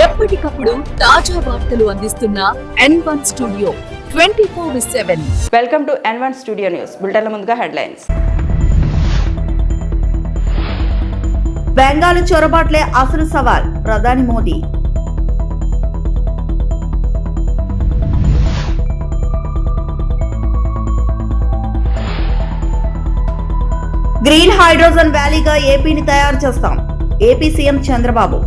ఎప్పటికప్పుడు తాజా వార్తలు అందిస్తున్న N1 studio 24/7. Welcome to N1 studio news. బులెటిన్ల ముందుగా హెడ్లైన్స్. బెంగాల్ చొరబాట్లే అసలు సవాల్, ప్రధాని మోదీ. గ్రీన్ హైడ్రోజన్ వ్యాలీగా ఏపీని తయారు చేస్తాం, ఏపీ సీఎం చంద్రబాబు.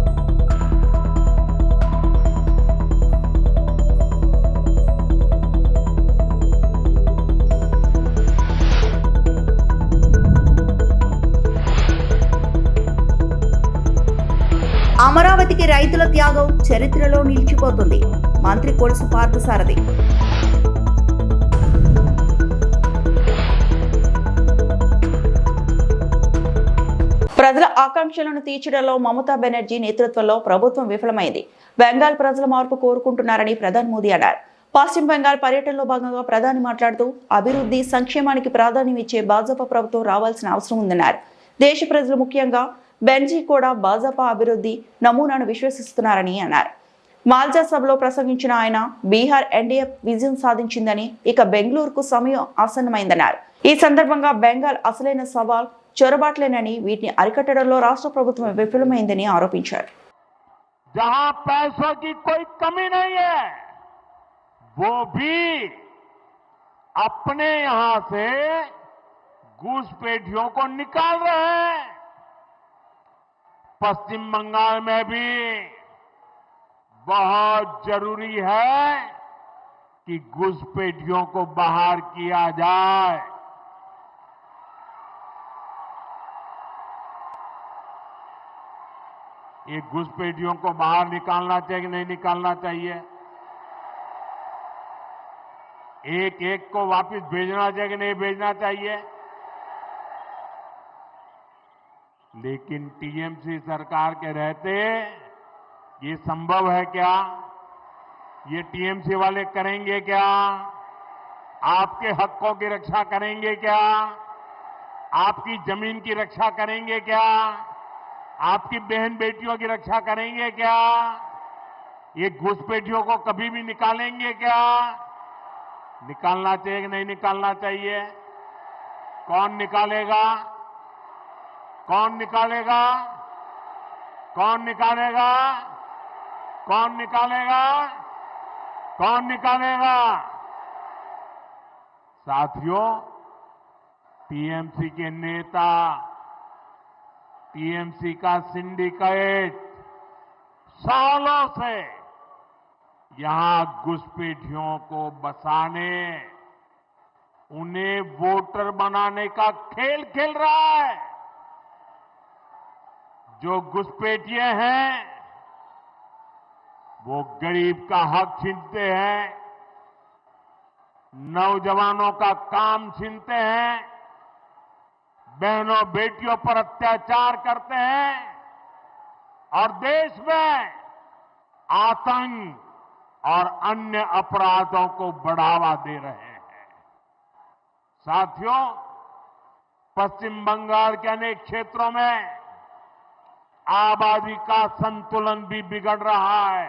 అమరావతికి రైతుల త్యాగం చరిత్రలో నిలిచిపోతుంది, మంత్రి కొలుసు పార్థసారథి. ప్రజల ఆకాంక్షలను తీర్చడంలో మమతా బెనర్జీ నేతృత్వంలో ప్రభుత్వం విఫలమైంది. బెంగాల్ ప్రజల మార్పు కోరుకుంటున్నారని ప్రధాని మోదీ అన్నారు. పశ్చిమ బెంగాల్ పర్యటనలో భాగంగా ప్రధాని మాట్లాడుతూ అభివృద్ధి సంక్షేమానికి ప్రాధాన్యం ఇచ్చే భాజపా ప్రభుత్వం రావాల్సిన అవసరం ఉందన్నారు. దేశ ప్రజలు ముఖ్యంగా బెంజీ కూడా భాజపా అభివృద్ధి నమూనాను విశ్వసిస్తున్నారని అన్నారు. మాల్జా సభలో ప్రసంగించిన ఆయన బీహార్ ఎన్డీఏ విజయం సాధించిందని, ఇక బెంగళూరుకు సమయం ఆసన్నమైందన్నారు. ఈ సందర్భంగా బెంగాల్ అసలైన సవాల్ చొరబాట్లేనని, వీటిని అరికట్టడంలో రాష్ట్ర ప్రభుత్వం విఫలమైందని ఆరోపించారు. जहां पैसों की कोई कमी नहीं है, वो भी अपने यहां से घुसपैठियों को निकाल रहे हैं. पश्चिम बंगाल में भी बहुत जरूरी है कि घुसपैठियों को बाहर किया जाए. ये घुसपैठियों को बाहर निकालना चाहिए कि नहीं निकालना चाहिए? एक एक को वापस भेजना चाहिए कि नहीं भेजना चाहिए? लेकिन टीएमसी सरकार के रहते ये संभव है क्या? ये टीएमसी वाले करेंगे क्या? आपके हकों की रक्षा करेंगे क्या? आपकी जमीन की रक्षा करेंगे क्या? आपकी बहन बेटियों की रक्षा करेंगे क्या? ये घुसपैठियों को कभी भी निकालेंगे क्या? निकालना चाहिए कि नहीं निकालना चाहिए? कौन निकालेगा? कौन निकालेगा? कौन निकालेगा? कौन निकालेगा? कौन निकालेगा? साथियों, टीएमसी के नेता, टीएमसी का सिंडिकेट सालों से यहां घुसपैठियों को बसाने, उन्हें वोटर बनाने का खेल खेल रहा है. जो घुसपैठिए हैं वो गरीब का हक छीनते हैं, नौजवानों का काम छीनते हैं, बहनों बेटियों पर अत्याचार करते हैं और देश में आतंक और अन्य अपराधों को बढ़ावा दे रहे हैं. साथियों, पश्चिम बंगाल के अनेक क्षेत्रों में आबादी का संतुलन भी बिगड़ रहा है.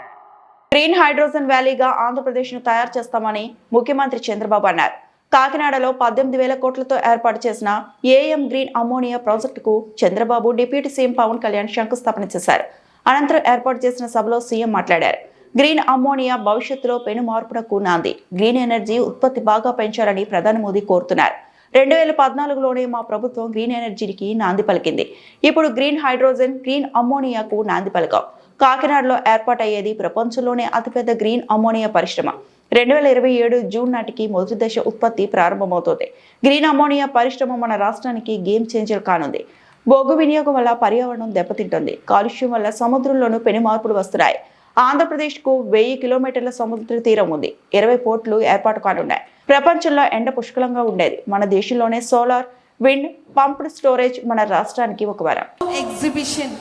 గ్రీన్ హైడ్రోజన్ వ్యాలీగా ఆంధ్రప్రదేశ్ను తయారు చేస్తామని ముఖ్యమంత్రి చంద్రబాబు అన్నారు. కాకినాడలో 18,000 కోట్లతో ఏర్పాటు చేసిన ఏఎం గ్రీన్ అమ్మోనియా ప్రాజెక్టుకు చంద్రబాబు డిప్యూటీ సీఎం పవన్ కళ్యాణ్ శంకుస్థాపన చేశారు. అనంతరం ఏర్పాటు చేసిన సభలో సీఎం మాట్లాడారు. గ్రీన్ అమ్మోనియా భవిష్యత్తులో పెను మార్పునకు నాంది. గ్రీన్ ఎనర్జీ ఉత్పత్తి బాగా పెంచాలని ప్రధాని మోదీ కోరుతున్నారు. 2014లోనే మా ప్రభుత్వం గ్రీన్ ఎనర్జీకి నాంది పలికింది. ఇప్పుడు గ్రీన్ హైడ్రోజన్, గ్రీన్ అమ్మోనియాకు నాంది పలికాం. కాకినాడలో ఏర్పాటయ్యేది ప్రపంచంలోనే అతిపెద్ద గ్రీన్ అమ్మోనియా పరిశ్రమ. 2027 జూన్ నాటికి మొదటి దశ ఉత్పత్తి ప్రారంభమవుతోంది. గ్రీన్ అమ్మోనియా పరిశ్రమ మన రాష్ట్రానికి గేమ్ చేంజర్ కానుంది. బొగ్గు వినియోగం వల్ల పర్యావరణం దెబ్బతింటుంది. కాలుష్యం వల్ల సముద్రంలోనూ పెను మార్పులు వస్తున్నాయి. ఆంధ్రప్రదేశ్కు 1000 కిలోమీటర్ల సముద్ర తీరం ఉంది. 20 పోర్టులు ఏర్పాటు కానున్నాయి. ప్రపంచంలో ఎండ పుష్కలంగా ఉండేది. మన దేశంలోనే సోలార్, విండ్, పంప్డ్ స్టోరేజ్ మన రాష్ట్రానికి ఒక వరం. ఎగ్జిబిషన్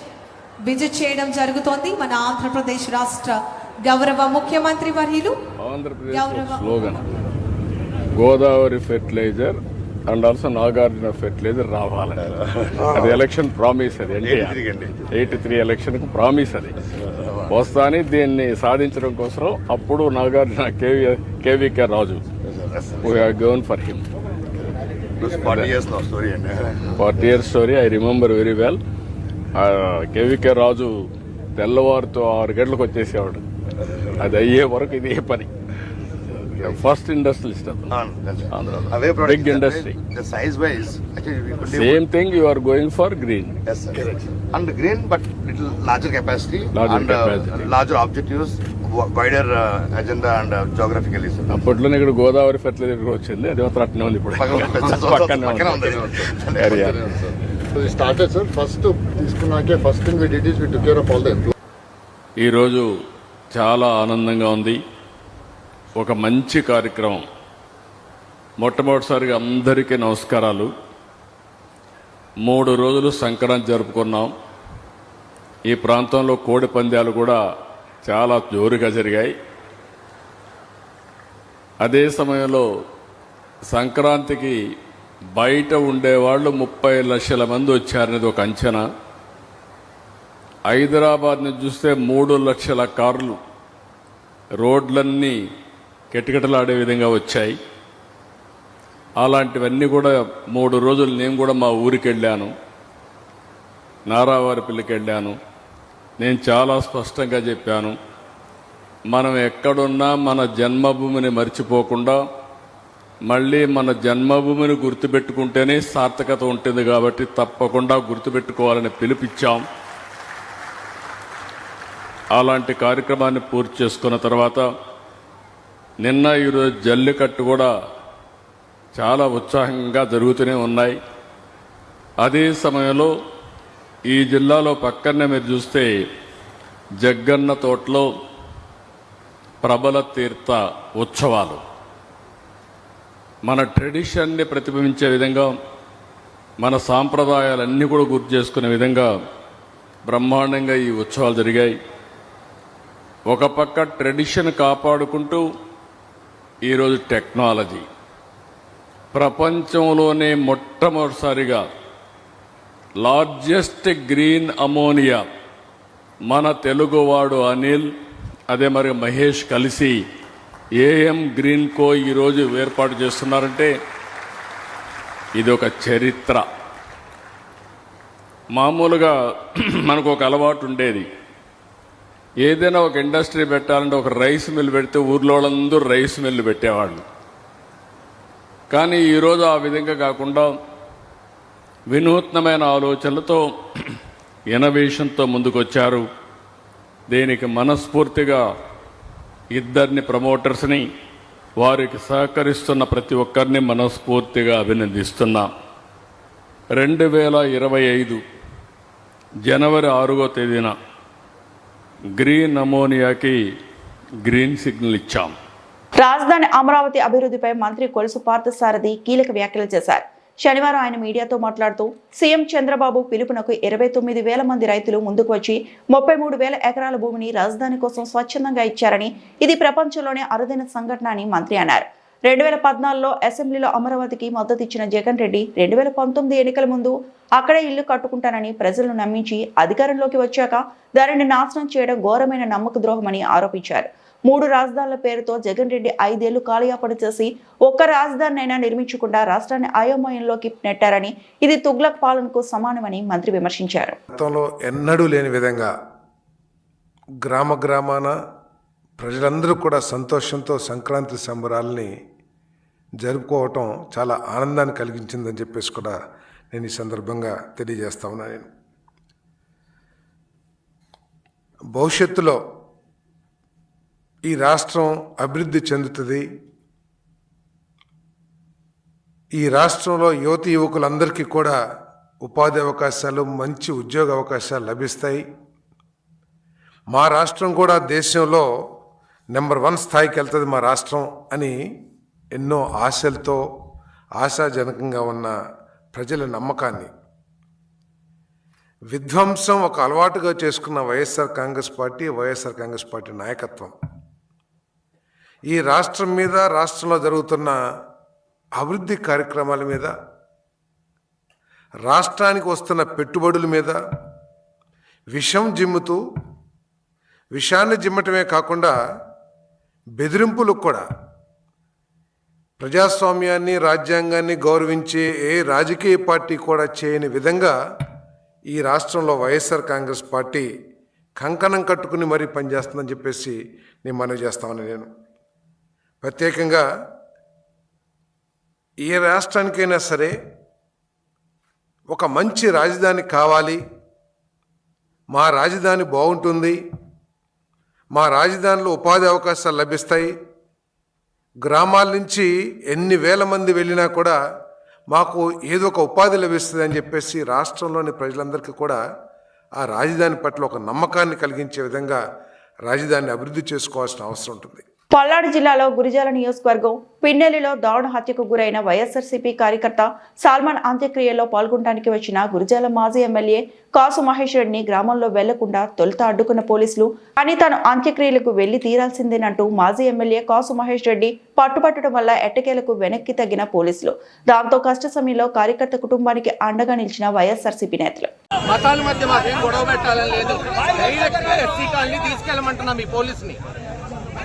విజిట్ చేయడం జరుగుతోంది. మన ఆంధ్రప్రదేశ్ రాష్ట్ర గౌరవ ముఖ్యమంత్రి వర్యులు Andhra Pradesh slogan Godavari fertiliser and also Nagarjuna fertiliser రావాలి. అది ఎలక్షన్ ప్రామిస్, అది అంటే 83 ఎలక్షన్కు ప్రామిస్. అది వస్తాని దీన్ని సాధించడం కోసం అప్పుడు Nagarjuna K V K Raju gone for him 40 years story. I remember very well. K V K Raju తెల్లవారుతో 6 గంటలకు వచ్చేసేవాడు. అది అయ్యే వరకు ఇదే పని. ఫస్ట్ ఇండస్ట్రియలిస్ట్ అతను, big industry. Same thing you are going for green. And green, but little larger capacity, larger objectives, wider agenda and geographically. అప్పట్లో ఇక్కడ గోదావరి ఫెర్టిలైజర్ వచ్చింది, అది మాత్రం అట్నే ఉంది. ఇప్పుడు పక్కనే ఉంది ఏరియా. started, sir. First తీసుకున్నాకే first thing we did is we took care of all the employees. ఈరోజు చాలా ఆనందంగా ఉంది. ఒక మంచి కార్యక్రమం. మొట్టమొదటిసారిగా అందరికీ నమస్కారాలు. 3 రోజులు సంక్రాంతి జరుపుకున్నాం. ఈ ప్రాంతంలో కోడి పందాలు కూడా చాలా జోరుగా జరిగాయి. అదే సమయంలో సంక్రాంతికి బయట ఉండేవాళ్ళు 30 లక్షల మంది వచ్చారనేది ఒక అంచనా. హైదరాబాద్ని చూస్తే 3 లక్షల కార్లు రోడ్లన్నీ కిటకిటలాడే విధంగా వచ్చాయి. అలాంటివన్నీ కూడా 3 రోజులు నేను కూడా మా ఊరికి వెళ్ళాను, నారావారిపల్లికి వెళ్ళాను. నేను చాలా స్పష్టంగా చెప్పాను, మనం ఎక్కడున్నా మన జన్మభూమిని మర్చిపోకుండా మళ్ళీ మన జన్మభూమిని గుర్తుపెట్టుకుంటేనే సార్థకత ఉంటుంది. కాబట్టి తప్పకుండా గుర్తుపెట్టుకోవాలని పిలుపిచ్చాం. అలాంటి కార్యక్రమాన్ని పూర్తి చేసుకున్న తర్వాత నిన్న ఈరోజు జల్లికట్టు కూడా చాలా ఉత్సాహంగా జరుగుతూనే ఉన్నాయి. అదే సమయంలో ఈ జిల్లాలో పక్కనే మీరు చూస్తే జగ్గన్న తోటలో ప్రబల తీర్థ ఉత్సవాలు మన ట్రెడిషన్ని ప్రతిబింబించే విధంగా, మన సాంప్రదాయాలన్నీ కూడా గుర్తు చేసుకునే విధంగా బ్రహ్మాండంగా ఈ ఉత్సవాలు జరిగాయి. ఒక పక్క ట్రెడిషన్ కాపాడుకుంటూ ఈరోజు టెక్నాలజీ, ప్రపంచంలోనే మొట్టమొదటిసారిగా లార్జెస్ట్ గ్రీన్ అమోనియా మన తెలుగువాడు అనిల్, అదే మరి మహేష్ కలిసి ఏఎం గ్రీన్ కో ఈరోజు ఏర్పాటు చేస్తున్నారంటే ఇది ఒక చరిత్ర. మామూలుగా మనకు ఒక అలవాటు ఉండేది, ఏదైనా ఒక ఇండస్ట్రీ పెట్టాలంటే ఒక రైస్ మిల్ పెడితే ఊర్లో వాళ్ళందరూ రైస్ మిల్లు పెట్టేవాళ్ళు. కానీ ఈరోజు ఆ విధంగా కాకుండా వినూత్నమైన ఆలోచనలతో, ఇన్నోవేషన్తో ముందుకొచ్చారు. దీనికి మనస్ఫూర్తిగా ఇద్దరిని ప్రమోటర్స్ని, వారికి సహకరిస్తున్న ప్రతి ఒక్కరిని మనస్ఫూర్తిగా అభినందిస్తున్నాం. 2025 జనవరి 6వ తేదీన గ్రీన్ అమోనియాకి గ్రీన్ సిగ్నల్ ఇచ్చాం. రాజధాని అమరావతి అభివృద్ధిపై మంత్రి కొలుసు పార్థసారథి కీలక వ్యాఖ్యలు చేశారు. శనివారం ఆయన మీడియాతో మాట్లాడుతూ సీఎం చంద్రబాబు పిలుపునకు 29,000 మంది రైతులు ముందుకు వచ్చి 33,000 ఎకరాల భూమిని రాజధాని కోసం స్వచ్ఛందంగా ఇచ్చారని, ఇది ప్రపంచంలోనే అరుదైన సంఘటన అని మంత్రి అన్నారు. 2014లో అసెంబ్లీలో అమరావతికి మద్దతు ఇచ్చిన జగన్ రెడ్డి 2019 ఎన్నికల ముందు అక్కడే ఇల్లు కట్టుకుంటానని ప్రజలను నమ్మించి అధికారంలోకి వచ్చాక దానిని నాశనం చేయడం ఘోరమైన నమ్మక ద్రోహమని ఆరోపించారు. 3 రాజధానుల పేరుతో జగన్ రెడ్డి 5 ఏళ్లు కాలయాపన చేసి ఒక్క రాజధానినైనా నిర్మించకుండా రాష్ట్రాన్ని అయోమయంలోకి నెట్టారని, ఇది తుగ్లక్ పాలనకు సమానమని మంత్రి విమర్శించారు. గతంలో ఎన్నడూ లేని విధంగా గ్రామాన ప్రజలందరూ కూడా సంతోషంతో సంక్రాంతి సంబరాలని జరుపుకోవటం చాలా ఆనందాన్ని కలిగించిందని చెప్పేసి కూడా నేను ఈ సందర్భంగా తెలియజేస్తా ఉన్నా. నేను భవిష్యత్తులో ఈ రాష్ట్రం అభివృద్ధి చెందుతుంది. ఈ రాష్ట్రంలో యువతి యువకులందరికీ కూడా ఉపాధి అవకాశాలు, మంచి ఉద్యోగ అవకాశాలు లభిస్తాయి. మా రాష్ట్రం కూడా దేశంలో నెంబర్ 1 స్థాయికి వెళ్తుంది మా రాష్ట్రం అని ఎన్నో ఆశలతో, ఆశాజనకంగా ఉన్న ప్రజల నమ్మకాన్ని విధ్వంసం ఒక అలవాటుగా చేసుకున్న వైఎస్ఆర్ కాంగ్రెస్ పార్టీ నాయకత్వం ఈ రాష్ట్రం మీద, రాష్ట్రంలో జరుగుతున్న అభివృద్ధి కార్యక్రమాల మీద, రాష్ట్రానికి వస్తున్న పెట్టుబడుల మీద విషం జిమ్ముతూ, విషాన్ని జిమ్మటమే కాకుండా బెదిరింపులకు కూడా, ప్రజాస్వామ్యాన్ని, రాజ్యాంగాన్ని గౌరవించే ఏ రాజకీయ పార్టీ కూడా చేయని విధంగా ఈ రాష్ట్రంలో వైఎస్ఆర్ కాంగ్రెస్ పార్టీ కంకణం కట్టుకుని మరీ పనిచేస్తుందని చెప్పేసి నేను మనవి చేస్తామని, నేను ప్రత్యేకంగా ఏ రాష్ట్రానికైనా సరే ఒక మంచి రాజధాని కావాలి, మా రాజధాని బాగుంటుంది, మా రాజధానిలో ఉపాధి అవకాశాలు లభిస్తాయి, గ్రామాల నుంచి ఎన్ని వేల మంది వెళ్ళినా కూడా మాకు ఏదో ఒక ఉపాధి లభిస్తుంది అని చెప్పేసి రాష్ట్రంలోని ప్రజలందరికీ కూడా ఆ రాజధాని పట్ల ఒక నమ్మకాన్ని కలిగించే విధంగా రాజధానిని అభివృద్ధి చేసుకోవాల్సిన అవసరం ఉంటుంది. పల్నాడు జిల్లాలో గురిజాల నియోజకవర్గం పిన్నెల్లిలో దారుణ హత్యకు గురైన వైఎస్ఆర్సీపీ కార్యకర్త సాల్మాన్ అంత్యక్రియల్లో పాల్గొనడానికి వచ్చిన గురిజాల మాజీ ఎమ్మెల్యే కాసు మహేష్ రెడ్డిని గ్రామంలో వెళ్లకుండా తొలుత అడ్డుకున్న పోలీసులు అని తాను అంత్యక్రియలకు వెళ్లి తీరాల్సిందేనంటూ మాజీ ఎమ్మెల్యే కాసు మహేష్ రెడ్డి పట్టుపట్టడం వల్ల ఎట్టకేలకు వెనక్కి తగ్గిన పోలీసులు. దాంతో కష్ట సమయంలో కార్యకర్త కుటుంబానికి అండగా నిలిచిన వైఎస్ఆర్సీపీ నేతలు. మతాల మధ్య మాకేం గొడవ పెట్టాలని లేదు, ఎస్సీ కాలనీ తీసుకెళ్ళమంటున్నాం ఈ పోలీసుని.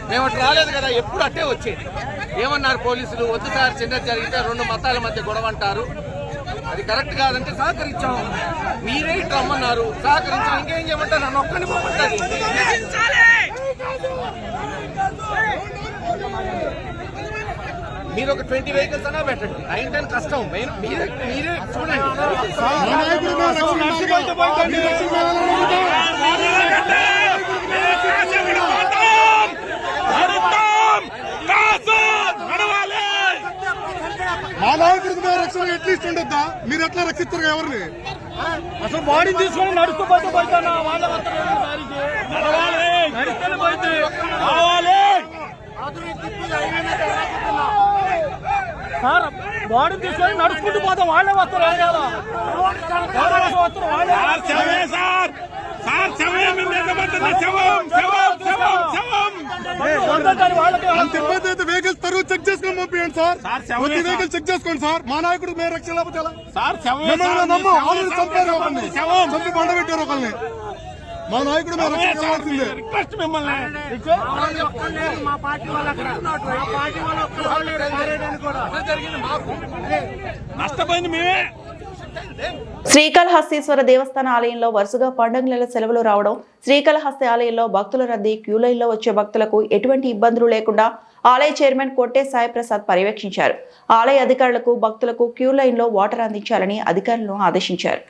మేము అటు రాలేదు కదా, ఎప్పుడు అట్టే వచ్చేది. ఏమన్నారు పోలీసులు, వద్దు సార్ చిన్నది జరిగితే 2 మతాల మధ్య గొడవ అంటారు, అది కరెక్ట్ కాదంటే సహకరించాము. మీరే ఇటు రమ్మన్నారు, సహకరించాం. ఇంకేం చేయమంటారు, నన్ను ఒక్కడిని పోమంటారు. మీరు ఒక 20 వెహికల్స్ అన్నా పెట్టండి, 9-10 కష్టం. మీరే చూడండి. మా నాయకుడికి మేము రక్షణ ఎట్లీస్ట్ ఉండొద్దా? మీరు ఎట్లా రక్షిస్తారు ఎవరిని? అసలు బాడీ తీసుకొని నడుస్తూ పోతే పోతానా? వాళ్ళ సార్ బాడీ తీసుకొని నడుచుకుంటూ పోతాం, వాళ్ళే వస్తారు. అంత ఇబ్బంది అయితే వెహికల్స్ తరువు చెక్ చేసుకొని పంపించండి సార్. ప్రతి వెహికల్ చెక్ చేసుకోండి సార్. మా నాయకుడు మేము రక్షణ లేకపోతే చంపి బండ పెట్టారు ఒకరిని. మా నాయకుడు మేము రక్షణ కావాల్సిందే. నష్టపోయింది మేమే. శ్రీకాళహస్తీశ్వర దేవస్థాన ఆలయంలో వరుసగా పండుగల సెలవులు రావడం, శ్రీకాళహస్తి ఆలయంలో భక్తుల రద్దీ, క్యూలైన్లో వచ్చే భక్తులకు ఎటువంటి ఇబ్బందులు లేకుండా ఆలయ చైర్మన్ కొట్టే సాయిప్రసాద్ పర్యవేక్షించారు. ఆలయ అధికారులకు భక్తులకు క్యూలైన్లో వాటర్ అందించాలని అధికారులను ఆదేశించారు.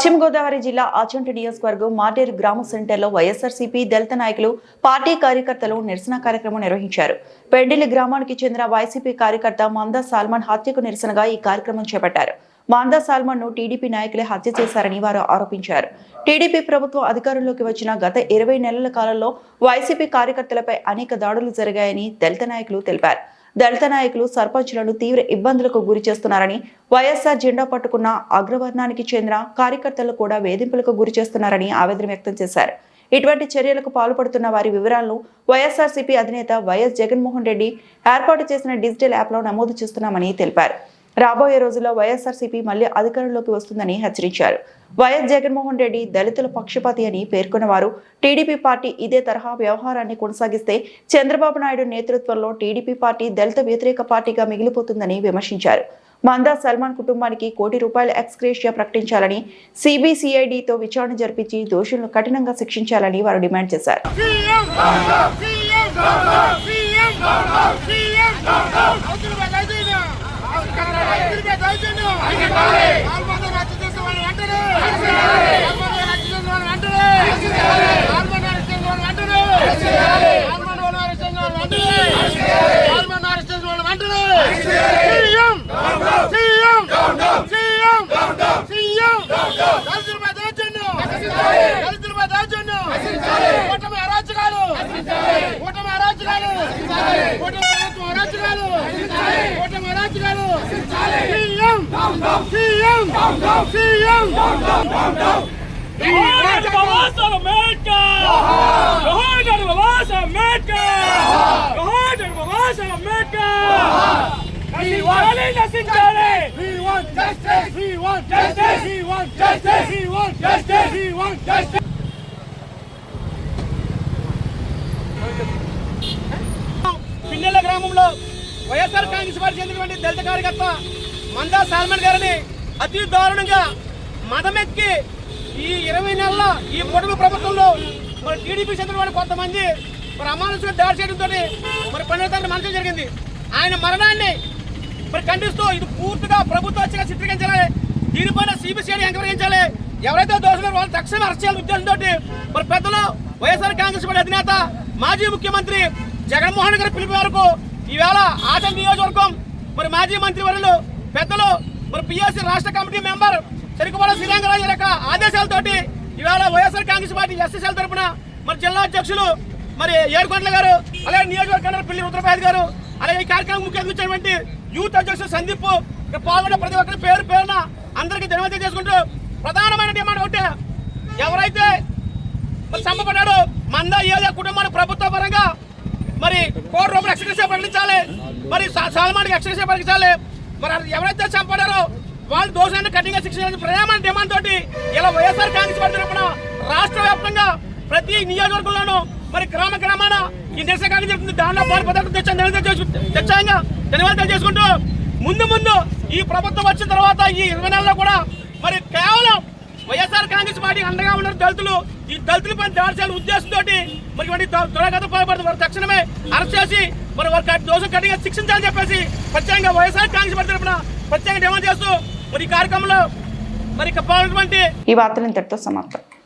పశ్చిమ గోదావరి జిల్లా ఆచంట నియోజకవర్గం మాటేరు గ్రామ సెంటర్లో వైఎస్ఆర్సీపీ దళిత నాయకులు పార్టీ కార్యకర్తలు నిరసన కార్యక్రమం నిర్వహించారు. పెండిలి గ్రామానికి చెందిన వైసీపీ కార్యకర్త మందా సాల్మన్ హత్యకు నిరసనగా ఈ కార్యక్రమం చేపట్టారు. మందా సాల్మన్ ను టీడీపీ నాయకులే హత్య చేశారని వారు ఆరోపించారు. టీడీపీ ప్రభుత్వం అధికారంలోకి వచ్చిన గత 20 నెలల కాలంలో వైసీపీ కార్యకర్తలపై అనేక దాడులు జరిగాయని దళిత నాయకులు తెలిపారు. దళిత నాయకులు సర్పంచులను తీవ్ర ఇబ్బందులకు గురి చేస్తున్నారని, వైఎస్ఆర్ జెండా పట్టుకున్న అగ్రవర్ణానికి చెందిన కార్యకర్తలు కూడా వేధింపులకు గురి చేస్తున్నారని ఆవేదన వ్యక్తం చేశారు. ఇటువంటి చర్యలకు పాల్పడుతున్న వారి వివరాలను వైఎస్ఆర్సీపీ అధినేత వైఎస్ జగన్మోహన్ రెడ్డి ఏర్పాటు చేసిన డిజిటల్ యాప్లో నమోదు చేస్తున్నామని తెలిపారు. రాబోయే రోజుల్లో వైఎస్ఆర్సీపీ మళ్లీ అధికారంలోకి వస్తుందని హెచ్చరించారు. వైఎస్ జగన్మోహన్ రెడ్డి దళితుల పక్షపాతి అని పేర్కొన్న వారు టీడీపీ పార్టీ ఇదే తరహా వ్యవహారాన్ని కొనసాగిస్తే చంద్రబాబు నాయుడు నేతృత్వంలో టీడీపీ పార్టీ దళిత వ్యతిరేక పార్టీగా మిగిలిపోతుందని విమర్శించారు. మందా సల్మాన్ కుటుంబానికి ₹1 కోటి ఎక్స్గ్రేషియా ప్రకటించాలని, సిబిసిఐడితో విచారణ జరిపించి దోషులను కఠినంగా శిక్షించాలని వారు డిమాండ్ చేశారు. పిన్నెల గ్రామంలో వైఎస్ఆర్ కాంగ్రెస్ పార్టీ చెందినటువంటి దళిత కార్యకర్త మందా సాల్మన్ గారిని అతి దారుణంగా మదమెక్కి ఈ 20 నెలల ఈ పొడుగు ప్రభుత్వంలో మరి టీడీపీ చెందిన కొంతమంది మరి అమానుషంగా దాడి చేయడంతో మరి 12 మరణం జరిగింది. ఆయన మరణాన్ని మరి ఖండిస్తూ ఇది పూర్తిగా ప్రభుత్వ హత్యగా చిత్రీకరించాలి. దీనిపైన సిబిసిఐడి ఎంక్వైరీ చేయించాలి. ఎవరైతే దోషులు వాళ్ళు తక్షణం అరెస్ట్ చేయాలని ఉద్దేశంతో మరి పెద్దలు వైఎస్ఆర్ కాంగ్రెస్ పార్టీ అధినేత మాజీ ముఖ్యమంత్రి జగన్మోహన్ గారి పిలుపు మేరకు ఈవేళ ఆచంట నియోజకవర్గం మరి మాజీ మంత్రి వర్యులు పెద్దలు మరి పిఎస్సీ రాష్ట్ర కమిటీ మెంబర్ చెరుకువాడ శ్రీరంగరాజు యొక్క ఆదేశాలతోటి ఈవేళ వైఎస్ఆర్ కాంగ్రెస్ పార్టీ ఎస్ఎస్ఎల్ తరఫున మరి జిల్లా అధ్యక్షులు మరి ఏడుకొండల గారు, అలాగే నియోజకవర్గ పిల్లి రుద్రపాయలు గారు, అలాగే ఈ కార్యక్రమం ముఖ్య అతిథి యూత్ అధ్యక్షులు సందీప్ పాల్గొన్న ప్రతి ఒక్కరి పేరున అందరికీ ధన్యవాదాలు చేసుకుంటూ ప్రధానమైన డిమాండ్ ఒకటే, ఎవరైతే మరి చంపబడ్డాడో మందా ఏదో కుటుంబాన్ని ప్రభుత్వ పరంగా మరి ₹1 కోటి ఎక్స్గ్రేషియా ప్రకటించాలి. మరి సాల్మాన్కి ఎక్స్గ్రేషియా ప్రకటించాలి. మరి ఎవరైతే చంపడారో వాళ్ళు దోషాన్ని కఠినంగా శిక్షించాలని ప్రధానమైన డిమాండ్ తోటి ఇలా వైఎస్ఆర్ కాంగ్రెస్ పార్టీ తరఫున రాష్ట్ర వ్యాప్తంగా ప్రతి నియోజకవర్గంలోనూ మరి గ్రామాన ఈ నిరసన కార్యక్రమం జరుగుతుంది. దానిలో ధన్యవాదాలు చేసుకుంటూ ముందు ఈ ప్రభుత్వం వచ్చిన తర్వాత ఈ 20 నెలల్లో కూడా మరి కేవలం వైఎస్ఆర్ కాంగ్రెస్ పార్టీ అండగా ఉన్న దళితులు ఈ దళితులపై దాడి చేయాలని ఉద్దేశంతో మరి ఇటువంటి దురాఘాతం పాల్పడుతుంది. వారు తక్షణమే అరెస్ట్ చేసి మరి వారి దోషం కఠినంగా శిక్షించాలని చెప్పేసి ప్రత్యేకంగా వైఎస్ఆర్ కాంగ్రెస్ పార్టీ తరఫున ప్రత్యేకంగా డిమాండ్ చేస్తూ మరి ఈ కార్యక్రమంలో మరి ఈ వార్తలు ఇంతటితో సమాప్తం.